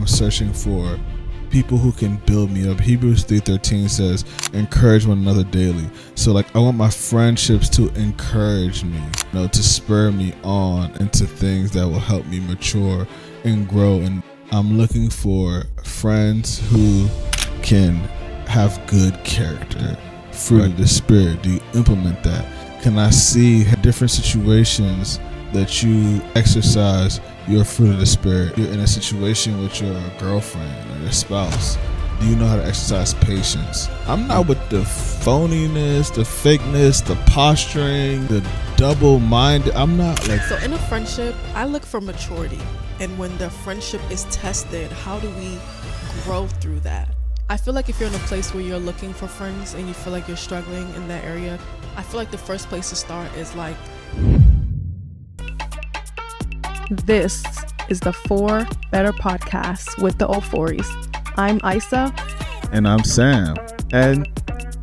searching for people who can build me up. Hebrews 3:13 says, encourage one another daily. So like, I want my friendships to encourage me, to spur me on into things that will help me mature and grow. And I'm looking for friends who can have good character, fruit of the Spirit. Do you implement that? Can I see different situations that you exercise your fruit of the Spirit? You're in a situation with your girlfriend or your spouse. Do you know how to exercise patience? I'm not with the phoniness, the fakeness, the posturing, the double-minded. I'm not like... So in a friendship, I look for maturity. And when the friendship is tested, how do we grow through that? I feel like if you're in a place where you're looking for friends and you feel like you're struggling in that area, I feel like the first place to start is like... This is the For Better podcast with the Oforis. I'm Isa. And I'm Sam. And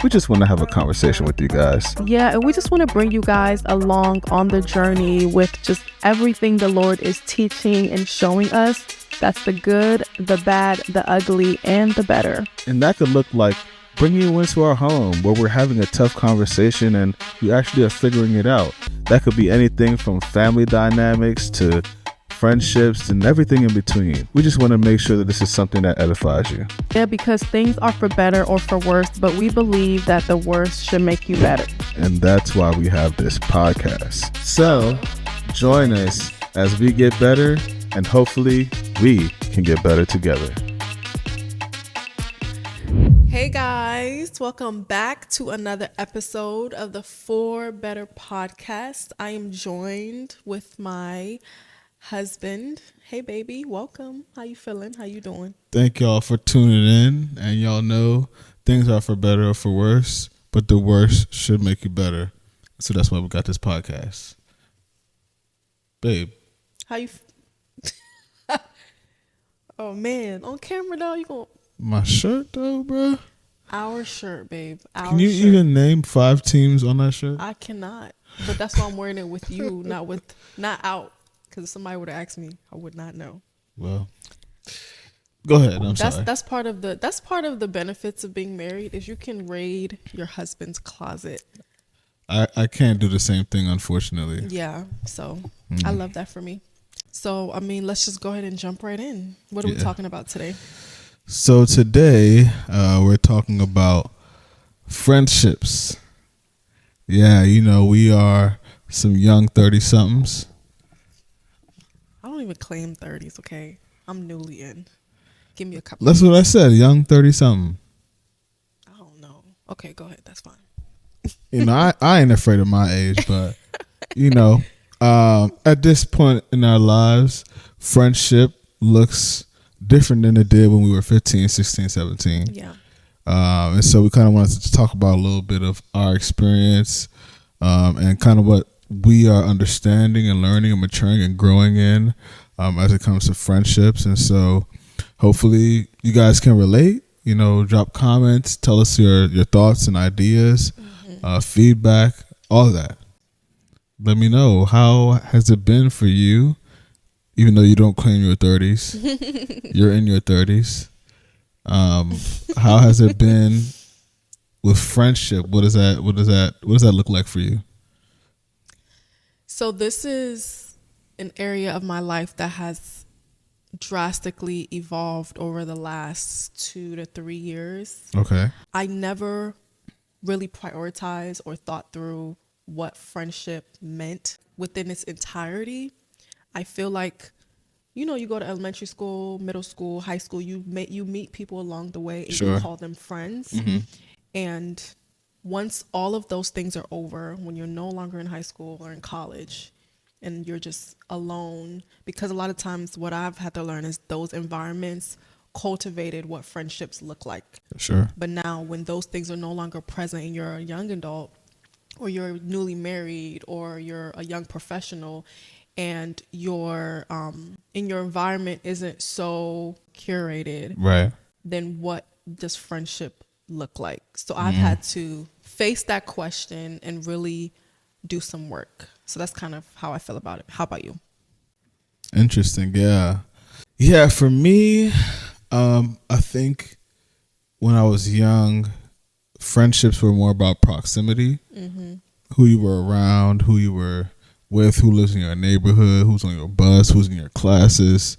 we just want to have a conversation with you guys. Yeah, and we just want to bring you guys along on the journey with just everything the Lord is teaching and showing us. That's the good, the bad, the ugly, and the better. And that could look like bringing you into our home where we're having a tough conversation and we actually are figuring it out. That could be anything from family dynamics to friendships and everything in between. We just want to make sure that this is something that edifies you. Yeah, because things are for better or for worse, but we believe that the worst should make you better. And that's why we have this podcast. So join us as we get better, and hopefully we can get better together. Hey guys, welcome back to another episode of the For Better podcast. I am joined with my husband. Hey baby, welcome. How you feeling? How you doing? Thank y'all for tuning in, and y'all know things are for better or for worse, but the worst should make you better. So that's why we got this podcast. Babe. How you Oh man, on camera though, you gonna... My shirt though, bro. Our shirt, babe. Can you even name 5 teams on that shirt? I cannot. But that's why I'm wearing it with you, not out. Because if somebody would have asked me, I would not know. Well, go ahead. I'm sorry. That's part of the benefits of being married is you can raid your husband's closet. I can't do the same thing, unfortunately. Yeah. So I love that for me. So I mean, let's just go ahead and jump right in. What are we talking about today? So today we're talking about friendships. Yeah, we are some young 30-somethings. I don't even claim 30s, okay? I'm newly in. Give me a couple. That's what I said, young 30-something. I don't know. Okay, go ahead. That's fine. I ain't afraid of my age, but, at this point in our lives, friendship looks different than it did when we were 15, 16, 17. Yeah. And so we kind of wanted to talk about a little bit of our experience and kind of what we are understanding and learning and maturing and growing in as it comes to friendships. And so hopefully you guys can relate, drop comments, tell us your thoughts and ideas, feedback, all of that. Let me know, how has it been for you, even though you don't claim your 30s, you're in your 30s. How has it been with friendship? What does that look like for you? So this is an area of my life that has drastically evolved over the last 2 to 3 years. Okay. I never really prioritized or thought through what friendship meant within its entirety. I feel like, you go to elementary school, middle school, high school, you meet people along the way and Sure. you call them friends. Mm-hmm. And once all of those things are over, when you're no longer in high school or in college and you're just alone, because a lot of times what I've had to learn is those environments cultivated what friendships look like. Sure. But now when those things are no longer present and you're a young adult or you're newly married or you're a young professional and your in your environment isn't so curated, Right. then what does friendship look like? So I've had to face that question and really do some work. So that's kind of how I feel about it. How about you? Interesting. Yeah. Yeah, for me, I think when I was young, friendships were more about proximity, who you were around, who you were with, who lives in your neighborhood, who's on your bus, who's in your classes,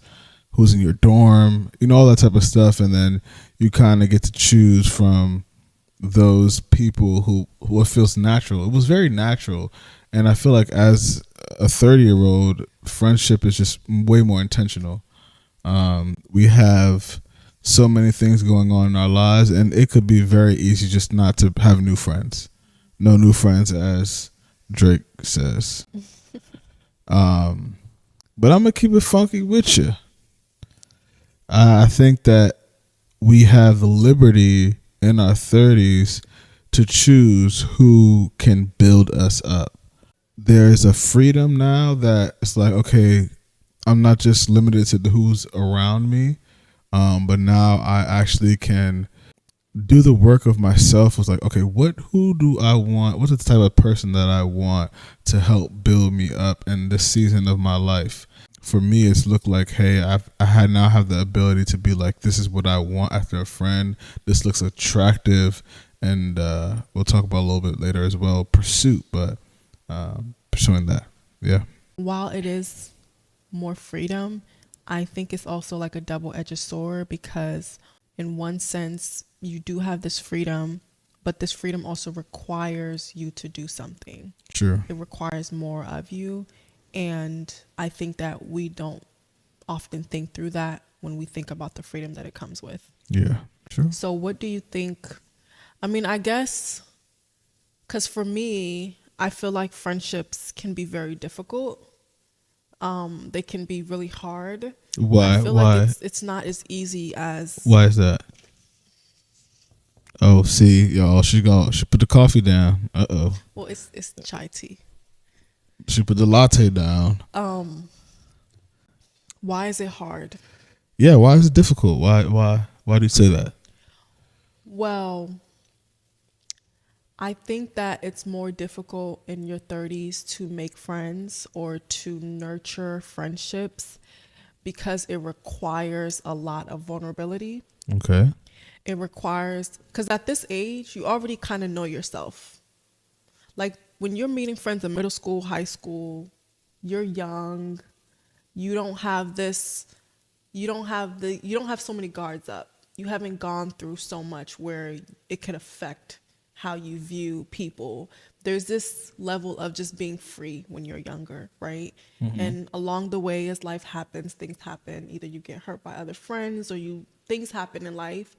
who's in your dorm, all that type of stuff. And then you kind of get to choose from those people who what feels natural. It was very natural. And I feel like as a 30-year-old, friendship is just way more intentional. We have so many things going on in our lives, and it could be very easy just not to have new friends. No new friends, as Drake says. But I'm gonna keep it funky with you. I think that we have the liberty in our 30s to choose who can build us up. There is a freedom now that it's like, okay, I'm not just limited to who's around me, but now I actually can do the work of myself. It's like, okay, who do I want? What's the type of person that I want to help build me up in this season of my life? For me, it's looked like, hey, I now have the ability to be like, this is what I want after a friend. This looks attractive, and we'll talk about a little bit later as well, pursuit, but pursuing that, yeah. While it is more freedom, I think it's also like a double-edged sword, because in one sense you do have this freedom, but this freedom also requires you to do something. Sure. It requires more of you, and I think that we don't often think through that when we think about the freedom that it comes with. Yeah, sure. So what do you think? I mean, I guess because for me, I feel like friendships can be very difficult. They can be really hard. Why? I feel Why? like it's not as easy as. Why is that? Oh, see, y'all, she put the coffee down. Well, it's chai tea. She put the latte down. Why is it hard? Yeah, why is it difficult? Why do you say that? Well, I think that it's more difficult in your 30s to make friends or to nurture friendships because it requires a lot of vulnerability. Okay. It requires, because at this age, you already kind of know yourself. Like when you're meeting friends in middle school, high school, you're young, you don't have so many guards up. You haven't gone through so much where it could affect how you view people. There's this level of just being free when you're younger, right? Mm-hmm. And along the way, as life happens, things happen. Either you get hurt by other friends or things happen in life.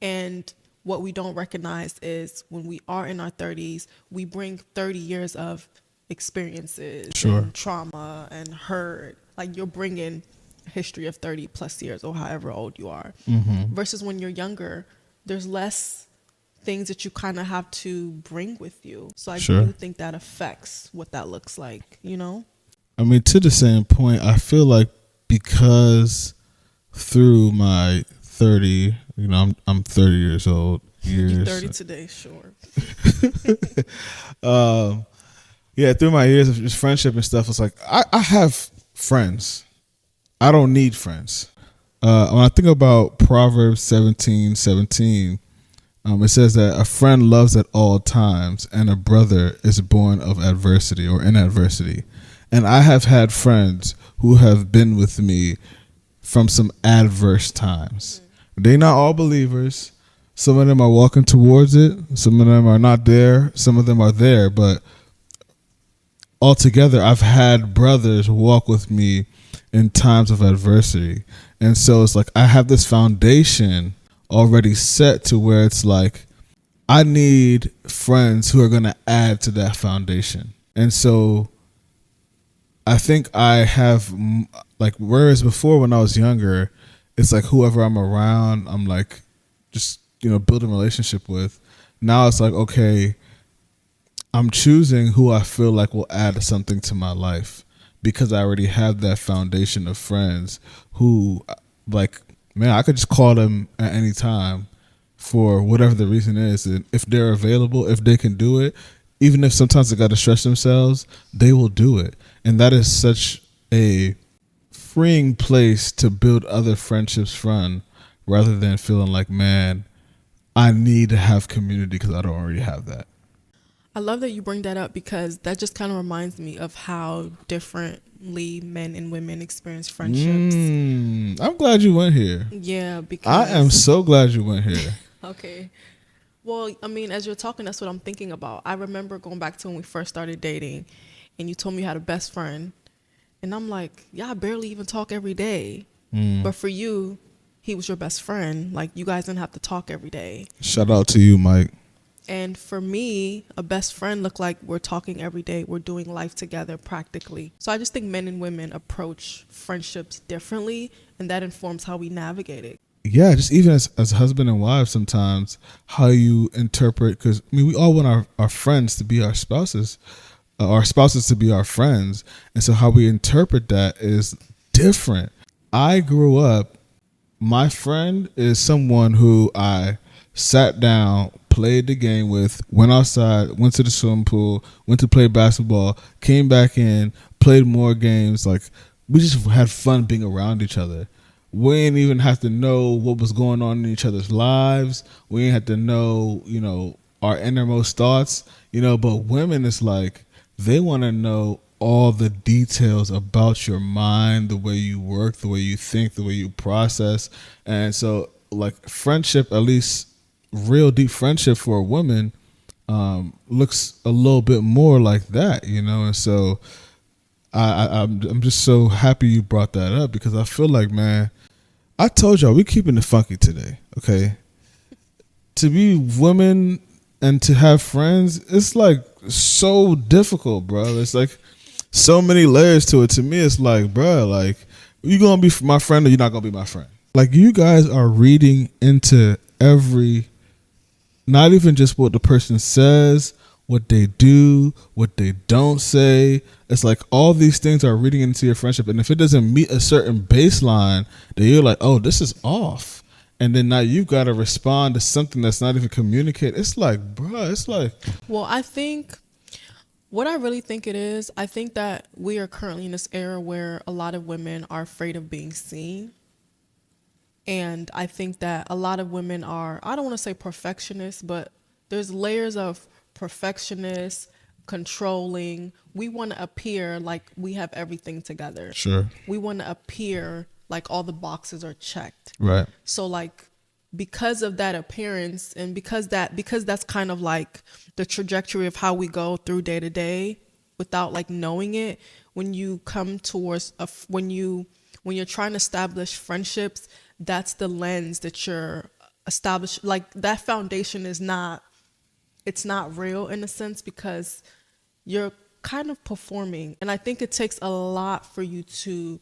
And what we don't recognize is when we are in our 30s, we bring 30 years of experiences, sure, and trauma and hurt. Like you're bringing a history of 30 plus years or however old you are. Mm-hmm. Versus when you're younger, there's less things that you kind of have to bring with you. So I do think that affects what that looks like, I mean, to the same point, I feel like because through my 30, I'm 30 years old. You're 30 today, sure. Yeah, through my years of just friendship and stuff, it's like I have friends. I don't need friends. When I think about Proverbs 17:17, it says that a friend loves at all times, and a brother is born of adversity or in adversity. And I have had friends who have been with me from some adverse times. They're not all believers. Some of them are walking towards it. Some of them are not there. Some of them are there. But altogether, I've had brothers walk with me in times of adversity. And so it's like I have this foundation already set to where it's like I need friends who are going to add to that foundation. And so I think I have, like, whereas before when I was younger, it's like whoever I'm around, I'm like just, building a relationship with. Now it's like, okay, I'm choosing who I feel like will add something to my life because I already have that foundation of friends who, like, man, I could just call them at any time for whatever the reason is. And if they're available, if they can do it, even if sometimes they got to stretch themselves, they will do it. And that is such a freeing place to build other friendships from, rather than feeling like, man, I need to have community because I don't already have that. I love that you bring that up because that just kind of reminds me of how differently men and women experience friendships. I'm glad you went here. Yeah, because I am so glad you went here. okay. Well, I mean, as you're talking, that's what I'm thinking about. I remember going back to when we first started dating, and you told me you had a best friend, and I'm like, yeah, I barely even talk every day. But for you, he was your best friend. Like, you guys didn't have to talk every day. Shout out to you, Mike. And for me, a best friend looked like we're talking every day. We're doing life together practically. So I just think men and women approach friendships differently, and that informs how we navigate it. Yeah, just even as husband and wife, sometimes how you interpret, because I mean, we all want our friends to be our spouses to be our friends. And so how we interpret that is different. I grew up, my friend is someone who I sat down, played the game with, went outside, went to the swimming pool, went to play basketball, came back in, played more games. Like, we just had fun being around each other. We didn't even have to know what was going on in each other's lives. We didn't have to know, our innermost thoughts, but women, it's like they want to know all the details about your mind, the way you work, the way you think, the way you process. And so, like, friendship, at least real deep friendship for a woman, looks a little bit more like that, and so I'm just so happy you brought that up, because I feel like, man, I told y'all we keeping it funky today, okay? To be women and to have friends, it's like so difficult, bro. It's like so many layers to it. To me, it's like, bro, like, you gonna be my friend or you're not gonna be my friend? Like, you guys are reading into not even just what the person says, what they do, what they don't say. It's like all these things are reading into your friendship. And if it doesn't meet a certain baseline, then you're like, oh, this is off. And then now you've got to respond to something that's not even communicated. It's like, bruh, it's like. Well, I think what I really think it is, I think that we are currently in this era where a lot of women are afraid of being seen. And I think that a lot of women are, I don't want to say perfectionists, but there's layers of perfectionist, controlling. We want to appear like we have everything together. Sure. We want to appear like all the boxes are checked. Right. So like, because of that appearance, and because that's kind of like the trajectory of how we go through day to day without like knowing it, when you come towards when you're trying to establish friendships, that's the lens that you're established. Like, that foundation is not, it's not real in a sense, because you're kind of performing. And I think it takes a lot for you to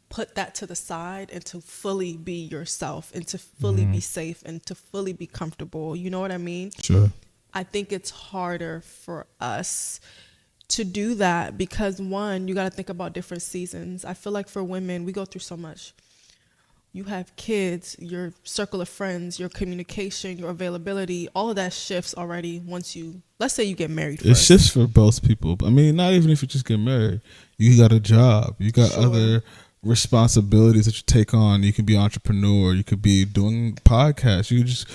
put that to the side and to fully be yourself and to fully be safe and to fully be comfortable. You know what I mean? Sure. I think it's harder for us to do that because, one, you got to think about different seasons. I feel like for women, we go through so much. You have kids, your circle of friends, your communication, your availability, all of that shifts already once you, let's say you get married first. It shifts for both people. I mean, not even if you just get married. You got a job. You got other responsibilities that you take on. You can be an entrepreneur. You could be doing podcasts. You just,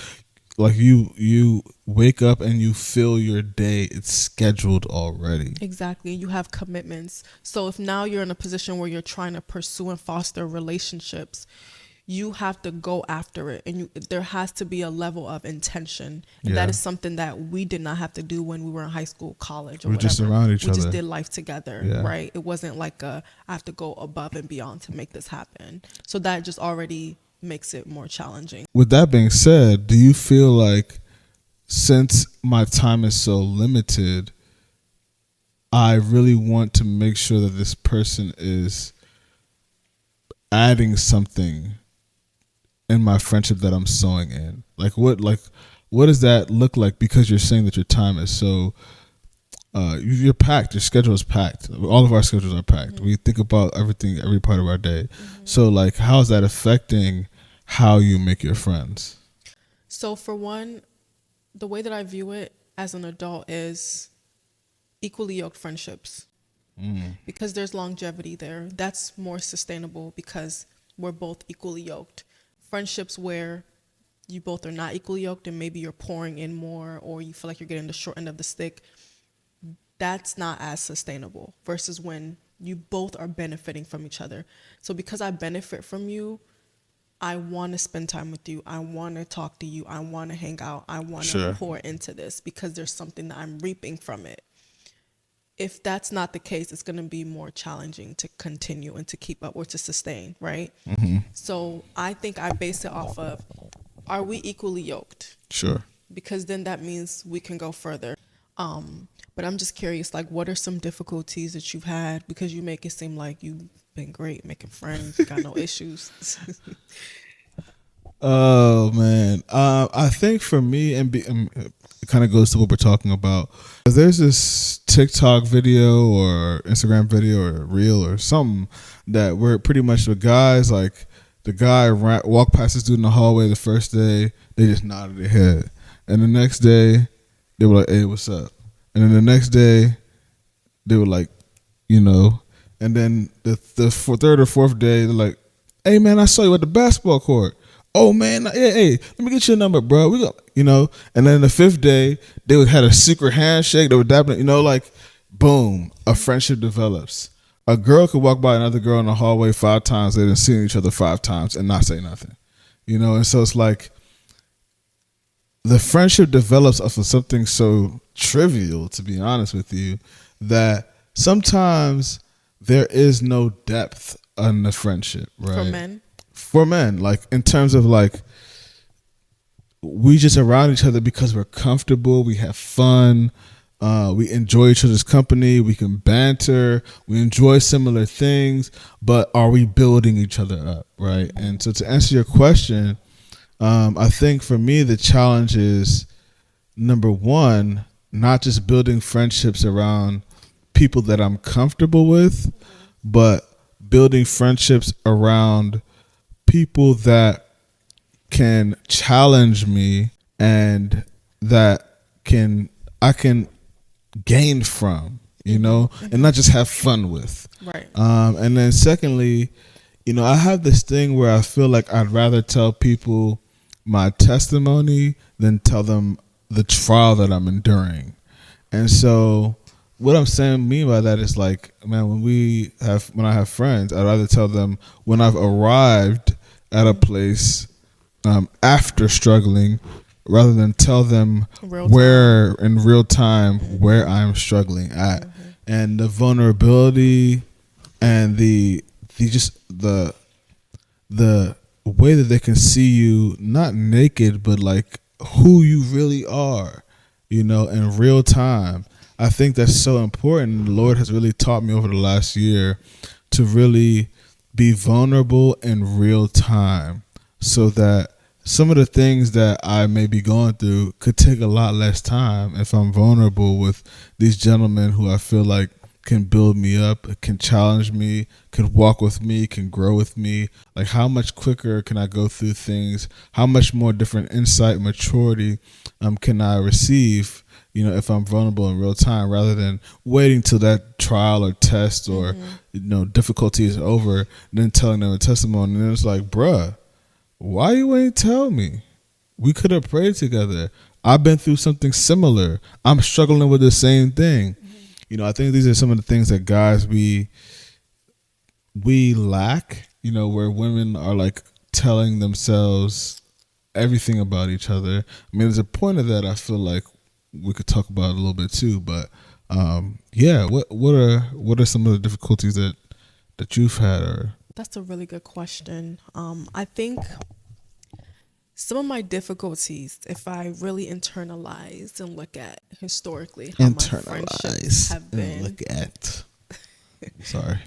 like, you wake up and you feel your day. It's scheduled already. Exactly. You have commitments. So if now you're in a position where you're trying to pursue and foster relationships, you have to go after it, and there has to be a level of intention. And that is something that we did not have to do when we were in high school, college, or we're whatever. Just around each other. We just did life together, right? It wasn't like I have to go above and beyond to make this happen. So that just already makes it more challenging. With that being said, do you feel like, since my time is so limited, I really want to make sure that this person is adding something in my friendship that I'm sowing in? What does that look like? Because you're saying that your time is so you're packed, your schedule is packed. All of our schedules are packed. Mm-hmm. We think about everything, every part of our day. Mm-hmm. So like, how is that affecting how you make your friends? So for one, the way that I view it as an adult is equally yoked friendships. because there's longevity there. That's more sustainable because we're both equally yoked. Friendships where you both are not equally yoked and maybe you're pouring in more or you feel like you're getting the short end of the stick, that's not as sustainable versus when you both are benefiting from each other. So because I benefit from you, I want to spend time with you. I want to talk to you. I want to hang out. I want to Sure. pour into this because there's something that I'm reaping from it. If that's not the case, it's going to be more challenging to continue and to keep up or to sustain, right? So I think I base it off of, are we equally yoked? Sure. Because then that means we can go further. But I'm just curious, like, what are some difficulties that you've had? Because you make it seem like you've been great making friends, you got no issues. Oh man, I think for me, it kind of goes to what we're talking about. There's this TikTok video or Instagram video or reel or something that where pretty much the guys like the guy walked past this dude in the hallway the first day, they just nodded their head, and the next day they were like, "Hey, what's up?" And then the next day they were like, you know, and then the third or fourth day they're like, "Hey man, I saw you at the basketball court. Oh man, hey, let me get your number, bro. We got, you know." And then the fifth day, they had a secret handshake. They were dapping, you know, like, boom, a friendship develops. A girl could walk by another girl in the hallway 5 times. They didn't see each other 5 times and not say nothing, you know. And so it's like the friendship develops off of something so trivial, to be honest with you, that sometimes there is no depth in the friendship, right? For men, like in terms of like we just around each other because we're comfortable, we have fun, we enjoy each other's company, we can banter, we enjoy similar things, but are we building each other up, right? And so to answer your question, I think for me the challenge is, number one, not just building friendships around people that I'm comfortable with, but building friendships around people that can challenge me and that I can gain from, you know, and not just have fun with. Right. And then secondly, you know, I have this thing where I feel like I'd rather tell people my testimony than tell them the trial that I'm enduring. And so what I'm saying mean by that is like, man, when I have friends, I'd rather tell them when I've arrived at a place after struggling, rather than tell them where in real time where I'm struggling at. And the vulnerability and the way that they can see you not naked but like who you really are, you know, in real time. I think that's so important. The Lord has really taught me over the last year to really be vulnerable in real time, so that some of the things that I may be going through could take a lot less time if I'm vulnerable with these gentlemen who I feel like can build me up, can challenge me, can walk with me, can grow with me. Like, how much quicker can I go through things? How much more different insight, maturity can I receive, you know, if I'm vulnerable in real time, rather than waiting till that trial or test or, you know, difficulty is over, and then telling them a testimony. And it's like, bruh, why you ain't tell me? We could have prayed together. I've been through something similar. I'm struggling with the same thing. You know, I think these are some of the things that guys we lack, you know, where women are like telling themselves everything about each other. I mean, there's a point of that I feel like we could talk about a little bit too, but yeah, what are some of the difficulties that you've had? Or That's a really good question. I think some of my difficulties, if I really internalize and look at historically how my friendships have been, look at. Sorry.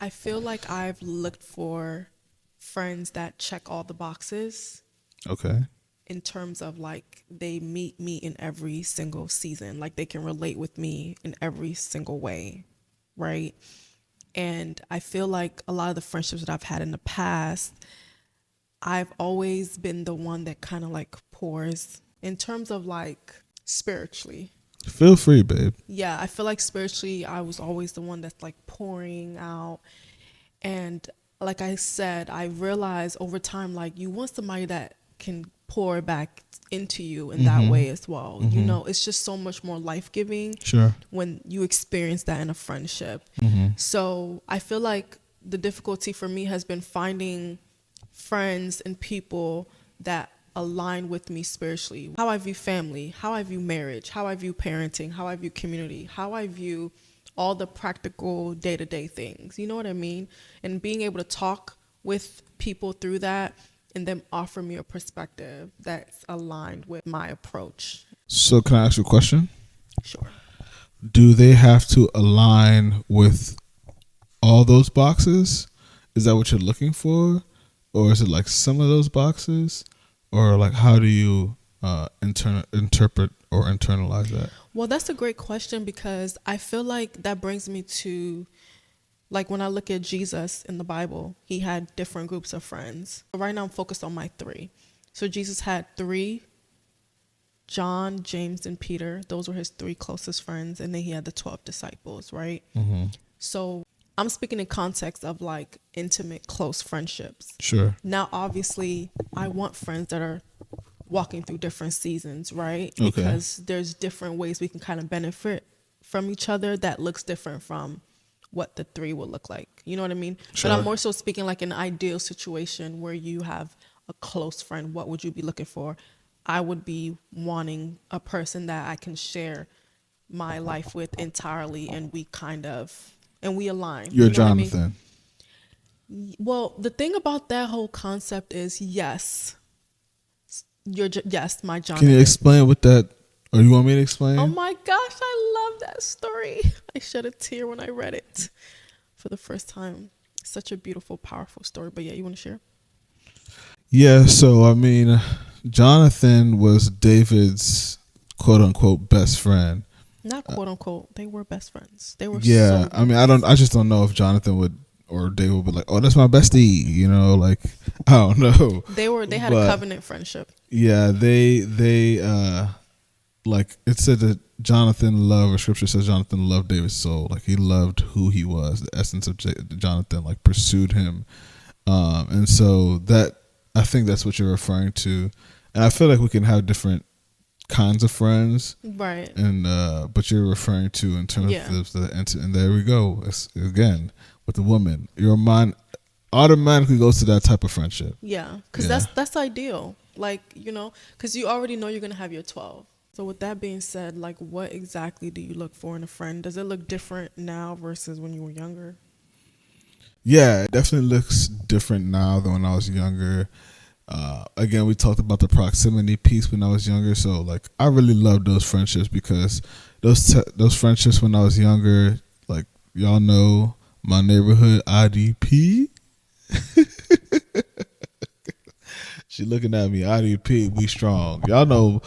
I feel like I've looked for friends that check all the boxes. Okay. In terms of like they meet me in every single season, like they can relate with me in every single way, right? And I feel like a lot of the friendships that I've had in the past, I've always been the one that kind of like pours in terms of like spiritually. Feel free, babe. Yeah, I feel like spiritually, I was always the one that's like pouring out. And like I said, I realized over time, like you want somebody that can pour back into you in that way as well. You know, it's just so much more life giving Sure. when you experience that in a friendship. So I feel like the difficulty for me has been finding friends and people that align with me spiritually. How I view family, how I view marriage, how I view parenting, how I view community, how I view all the practical day-to-day things. You know what I mean? And being able to talk with people through that and them offer me a perspective that's aligned with my approach. So can I ask you a question? Sure. Do they have to align with all those boxes? Is that what you're looking for? Or is it like some of those boxes? Or like how do you interpret or internalize that? Well, that's a great question because I feel like that brings me to, like, when I look at Jesus in the Bible, he had different groups of friends. Right now I'm focused on my three. So Jesus had three: John, James, and Peter. Those were his three closest friends. And then he had the 12 disciples, right? So I'm speaking in context of like intimate, close friendships. Sure. Now, obviously, I want friends that are walking through different seasons, right? Okay. Because there's different ways we can kind of benefit from each other that looks different from what the three will look like. You know what I mean? Sure. But I'm more so speaking like an ideal situation where you have a close friend. What would you be looking for? I would be wanting a person that I can share my life with entirely, and we align. You're You know what I mean? Jonathan. Well, the thing about that whole concept is, yes, yes, my Jonathan. Can you explain what that, or you want me to explain? Oh my gosh, I love that story. I shed a tear when I read it for the first time. Such a beautiful, powerful story. But yeah, you want to share? Yeah, so I mean, Jonathan was David's quote unquote best friend. Not quote unquote. They were best friends. They were. Yeah, So I mean, I just don't know if Jonathan would or David would be like, oh, that's my bestie, you know, like I don't know. They had But a covenant friendship. yeah, they like it said that Jonathan loved, or scripture says Jonathan loved David's soul. Like he loved who he was, the essence of Jonathan, like pursued him. And so that, I think that's what you're referring to. And I feel like we can have different kinds of friends. Right. And, but you're referring to in terms of and there we go. It's, again, with the woman, your mind automatically goes to that type of friendship. Yeah. Because that's ideal. Like, you know, because you already know you're going to have your 12. So with that being said, like, what exactly do you look for in a friend? Does it look different now versus when you were younger? Yeah, it definitely looks different now than when I was younger. Again, we talked about the proximity piece when I was younger. So, like, I really loved those friendships because those friendships when I was younger, like, y'all know my neighborhood IDP. She looking at me, IDP, we strong. Y'all know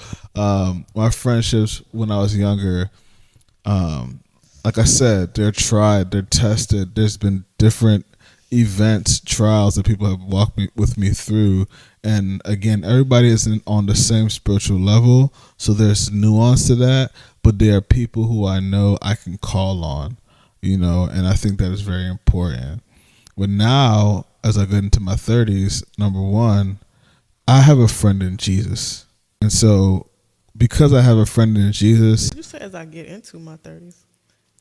my friendships when I was younger, like I said, they're tried, they're tested. There's been different events, trials that people have walked with me through. And again, everybody isn't on the same spiritual level, so there's nuance to that. But there are people who I know I can call on, you know, and I think that is very important. But now, as I get into my 30s, number one, I have a friend in Jesus. And so because I have a friend in Jesus. Did you say as I get into my 30s?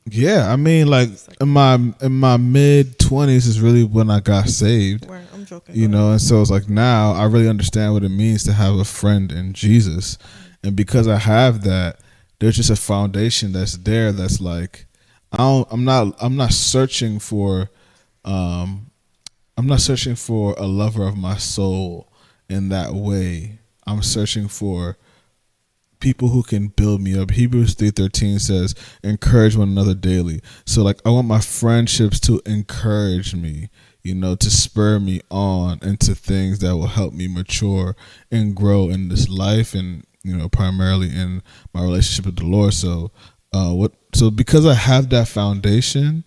Yeah, I mean, like in my mid 20s is really when I got saved. Right, I'm joking. You know, and so it's like now I really understand what it means to have a friend in Jesus. And because I have that, there's just a foundation that's there that's like I'm not searching for a lover of my soul in that way. I'm searching for people who can build me up. Hebrews 3:13 says, encourage one another daily. So like I want my friendships to encourage me, you know, to spur me on into things that will help me mature and grow in this life and, you know, primarily in my relationship with the Lord. So so because I have that foundation,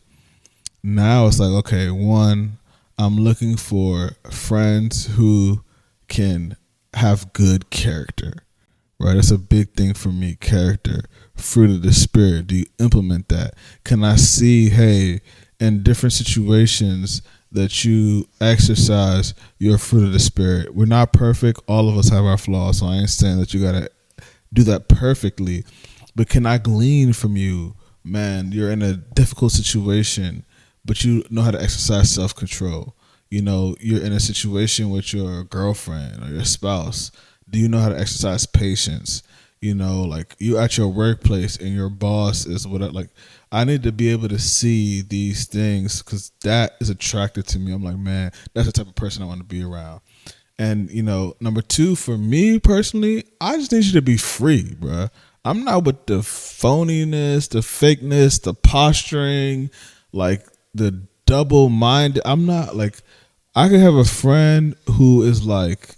now it's like, okay, one, I'm looking for friends who can have good character. right? That's a big thing for me. Character, fruit of the spirit. Do you implement that? Can I see, hey, in different situations that you exercise your fruit of the spirit? We're not perfect. All of us have our flaws. So I ain't saying that you got to do that perfectly. But can I glean from you, man? You're in a difficult situation, but you know how to exercise self-control. You know, you're in a situation with your girlfriend or your spouse. Do you know how to exercise patience? You know, like you at your workplace and your boss is what, like, I need to be able to see these things because that is attractive to me. I'm like, man, that's the type of person I want to be around. And, you know, number two, for me personally, I just need you to be free, bruh. I'm not with the phoniness, the fakeness, the posturing, like the double minded. I'm not like, I could have a friend who is like,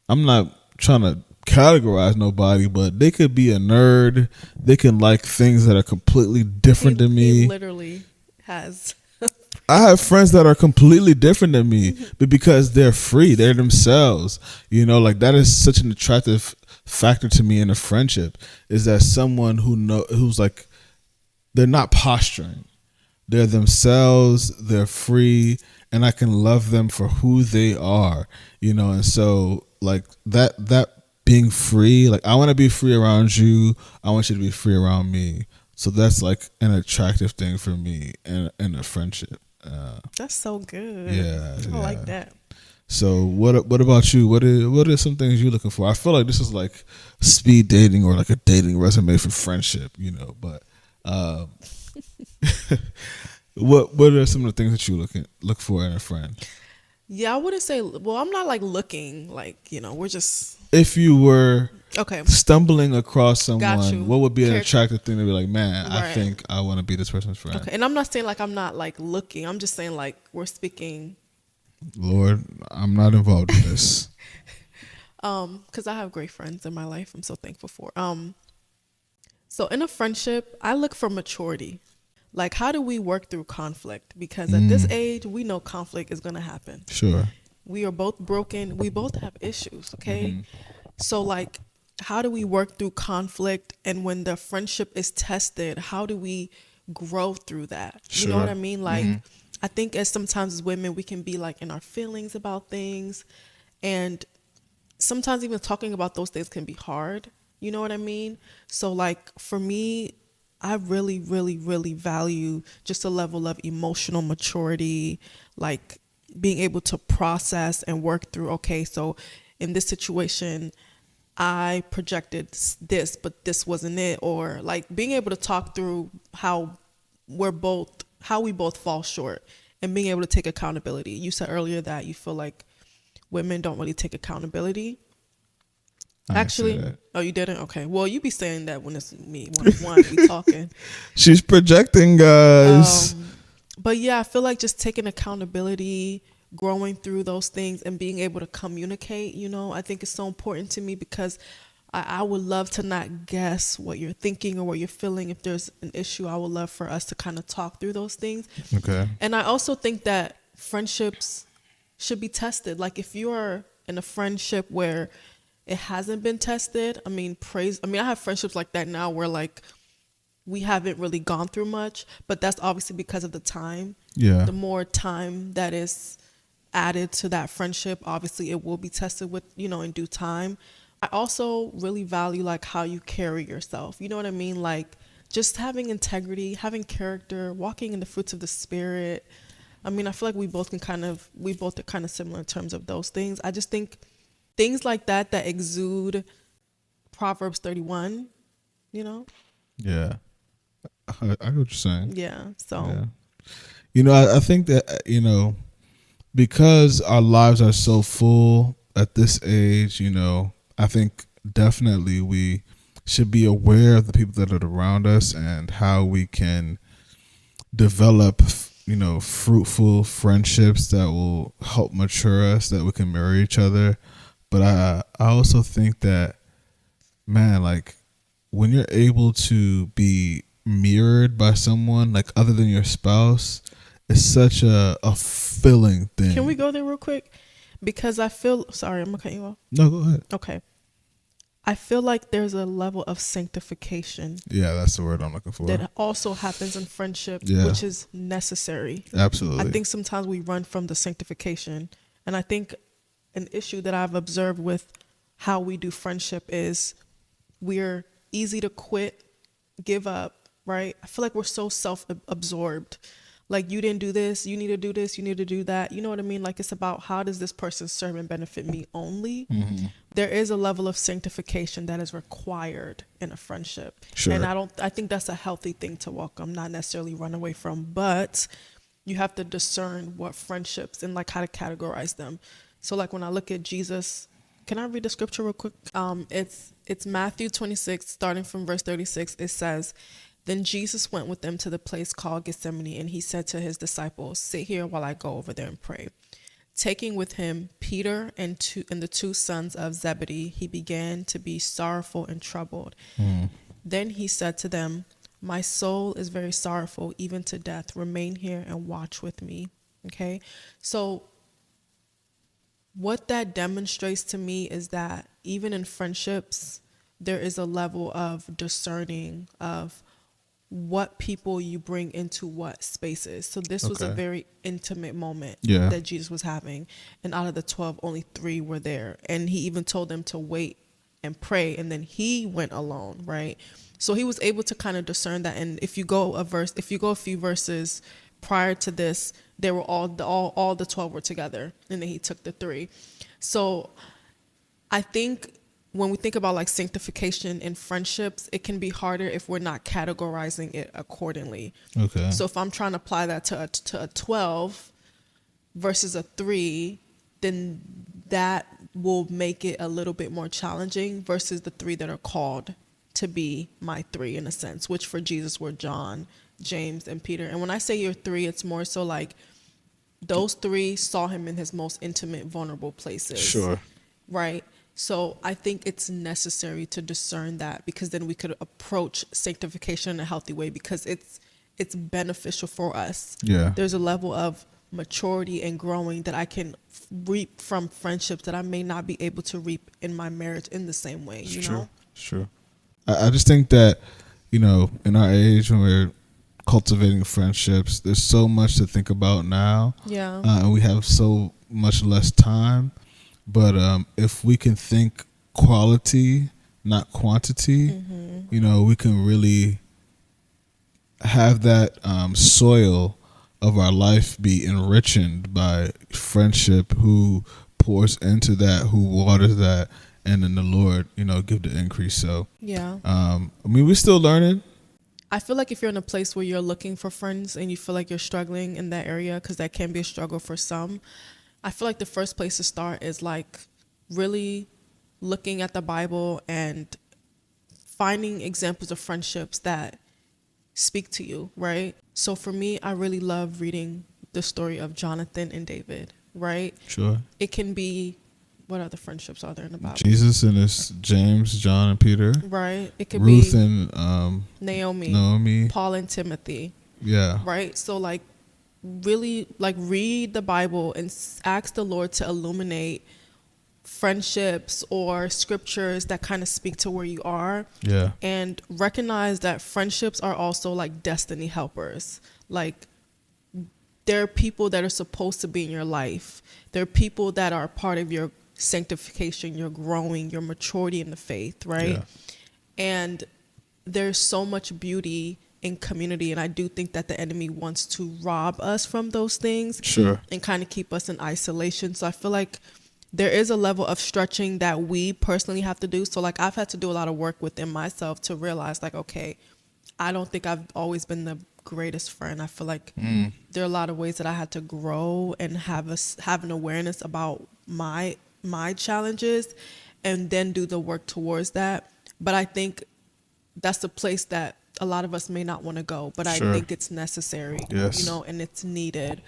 I'm not trying to categorize nobody, but they could be a nerd. They can like things that are completely different than me. He literally has. I have friends that are completely different than me, but because they're free, they're themselves. You know, like that is such an attractive factor to me in a friendship. Is that someone who's like, they're not posturing, they're themselves, they're free, and I can love them for who they are. You know, and so like that being free, like I want to be free around you. I want you to be free around me. So that's like an attractive thing for me in a friendship. That's so good. Yeah, I like that. So what about you? What are some things you're looking for? I feel like this is like speed dating or like a dating resume for friendship, you know. But what are some of the things that you look for in a friend? Yeah, I wouldn't say. Well, I'm not like looking like, you know. We're just. If you were okay stumbling across someone, what would be an Character. attractive thing to be like, man, Right. I think I want to be this person's friend. Okay, and I'm not saying like I'm not like looking. I'm just saying like we're speaking. Lord, I'm not involved in this. Because I have great friends in my life. I'm so thankful for. So in a friendship, I look for maturity. Like, how do we work through conflict? Because at this age, we know conflict is going to happen. Sure. We are both broken. We both have issues, okay? So, like, how do we work through conflict? And when the friendship is tested, how do we grow through that? You know what I mean? Like, I think sometimes as women, we can be, like, in our feelings about things. And sometimes even talking about those things can be hard. You know what I mean? So, like, for me, I really, really, really value just a level of emotional maturity, like being able to process and work through, okay, so in this situation, I projected this, but this wasn't it. Or like being able to talk through how we both fall short and being able to take accountability. You said earlier that you feel like women don't really take accountability. Actually, oh, you didn't? Okay. Well, you be saying that when it's me, one we talking. She's projecting, guys. But yeah, I feel like just taking accountability, growing through those things, and being able to communicate, you know, I think it's so important to me because I would love to not guess what you're thinking or what you're feeling. If there's an issue, I would love for us to kind of talk through those things. Okay. And I also think that friendships should be tested. Like if you're in a friendship where it hasn't been tested, I have friendships like that now where like we haven't really gone through much, but that's obviously because of the time. Yeah. The more time that is added to that friendship, obviously it will be tested with, you know, in due time. I also really value like how you carry yourself. You know what I mean? Like just having integrity, having character, walking in the fruits of the spirit. I mean, I feel like we both are kind of similar in terms of those things. I just think things like that exude Proverbs 31, you know? Yeah. I get what you're saying. Yeah. So, yeah. You know, I think that, you know, because our lives are so full at this age, you know, I think definitely we should be aware of the people that are around us and how we can develop, you know, fruitful friendships that will help mature us, that we can mirror each other. But I also think that, man, like when you're able to be mirrored by someone like other than your spouse, it's such a filling thing. Can we go there real quick? Because I feel, sorry, I'm going to cut you off. No, go ahead. Okay. I feel like there's a level of sanctification Yeah, that's the word I'm looking for. that also happens in friendship, Yeah. which is necessary. Absolutely. I think sometimes we run from the sanctification. And I think an issue that I've observed with how we do friendship is we're easy to quit, give up, right? I feel like we're so self-absorbed. Like, you didn't do this, you need to do this, you need to do that. You know what I mean? Like, it's about how does this person serve and benefit me only? Mm-hmm. There is a level of sanctification that is required in a friendship. Sure. And I think that's a healthy thing to welcome, not necessarily run away from, but you have to discern what friendships and like how to categorize them. So like when I look at Jesus, can I read the scripture real quick? It's Matthew 26, starting from verse 36. It says, "Then Jesus went with them to the place called Gethsemane, and he said to his disciples, 'Sit here while I go over there and pray.' Taking with him Peter and the two sons of Zebedee, he began to be sorrowful and troubled. Then he said to them, 'My soul is very sorrowful, even to death. Remain here and watch with me.'" Okay? So what that demonstrates to me is that even in friendships, there is a level of discerning of what people you bring into what spaces. So this was a Okay. very intimate moment Yeah. that Jesus was having. And out of the 12, only 3 were there. And he even told them to wait and pray. And then he went alone, right? So he was able to kind of discern that. And if you go a few verses prior to this, they were all the 12 were together. And then he took the 3. So I think when we think about like sanctification in friendships, it can be harder if we're not categorizing it accordingly. Okay. So if I'm trying to apply that to a 12 versus a 3, then that will make it a little bit more challenging versus the 3 that are called to be my 3 in a sense, which for Jesus were John, James, and Peter. And when I say your 3, it's more so like those 3 saw him in his most intimate, vulnerable places. Sure. Right? So I think it's necessary to discern that, because then we could approach sanctification in a healthy way, because it's beneficial for us. Yeah. There's a level of maturity and growing that I can reap from friendships that I may not be able to reap in my marriage in the same way, you know? Sure. I just think that, in our age when we're cultivating friendships, there's so much to think about now. Yeah. And we have so much less time. But if we can think quality, not quantity, we can really have that soil of our life be enriched by friendship, who pours into that, who waters that, and then the Lord, give the increase. So, Yeah. we're still learning. I feel like if you're in a place where you're looking for friends and you feel like you're struggling in that area, because that can be a struggle for some, I feel like the first place to start is like really looking at the Bible and finding examples of friendships that speak to you, right? So for me, I really love reading the story of Jonathan and David, right? Sure. It can be, what other friendships are there in the Bible? Jesus and his James, John, and Peter. Right. It could Ruth be and Naomi, Paul and Timothy. Yeah. Right. So like really like read the Bible and ask the Lord to illuminate friendships or scriptures that kind of speak to where you are. Yeah. And recognize that friendships are also like destiny helpers. Like there are people that are supposed to be in your life. There are people that are part of your sanctification, your growing, your maturity in the faith, right? Yeah. And there's so much beauty in community, and I do think that the enemy wants to rob us from those things. Sure. And kind of keep us in isolation. So I feel like there is a level of stretching that we personally have to do. So like I've had to do a lot of work within myself to realize like, okay, I don't think I've always been the greatest friend. I feel like there are a lot of ways that I had to grow and have an awareness about my challenges and then do the work towards that. But I think that's the place that a lot of us may not want to go, but Sure. I think it's necessary, Yes. and it's needed.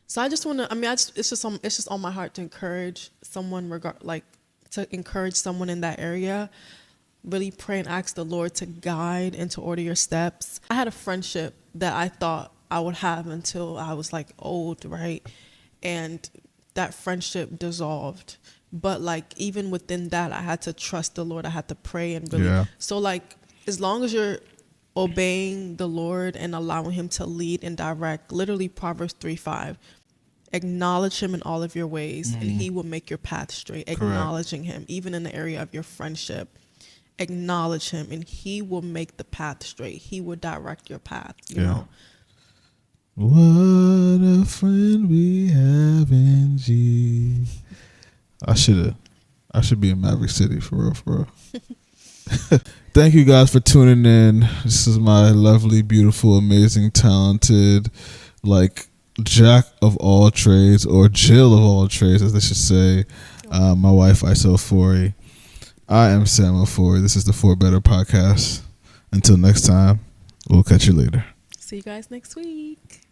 So I just want to, it's just on my heart to encourage someone to encourage someone in that area. Really pray and ask the Lord to guide and to order your steps. I had a friendship that I thought I would have until I was like old, right? And that friendship dissolved But like even within that, I had to trust the Lord. I had to pray and really. Yeah. So like as long as you're obeying the Lord and allowing him to lead and direct, literally Proverbs 3:5, acknowledge him in all of your ways and he will make your path straight. Acknowledging him, even in the area of your friendship, acknowledge him and he will make the path straight. He will direct your path, you know. What a friend we have in G. I should be in Maverick City for real. Thank you guys for tuning in. This is my lovely, beautiful, amazing, talented, like jack of all trades, or Jill of all trades, as they should say. My wife, Isa Ofori. I am Sam Ofori. This is the For Better podcast. Until next time, we'll catch you later. See you guys next week.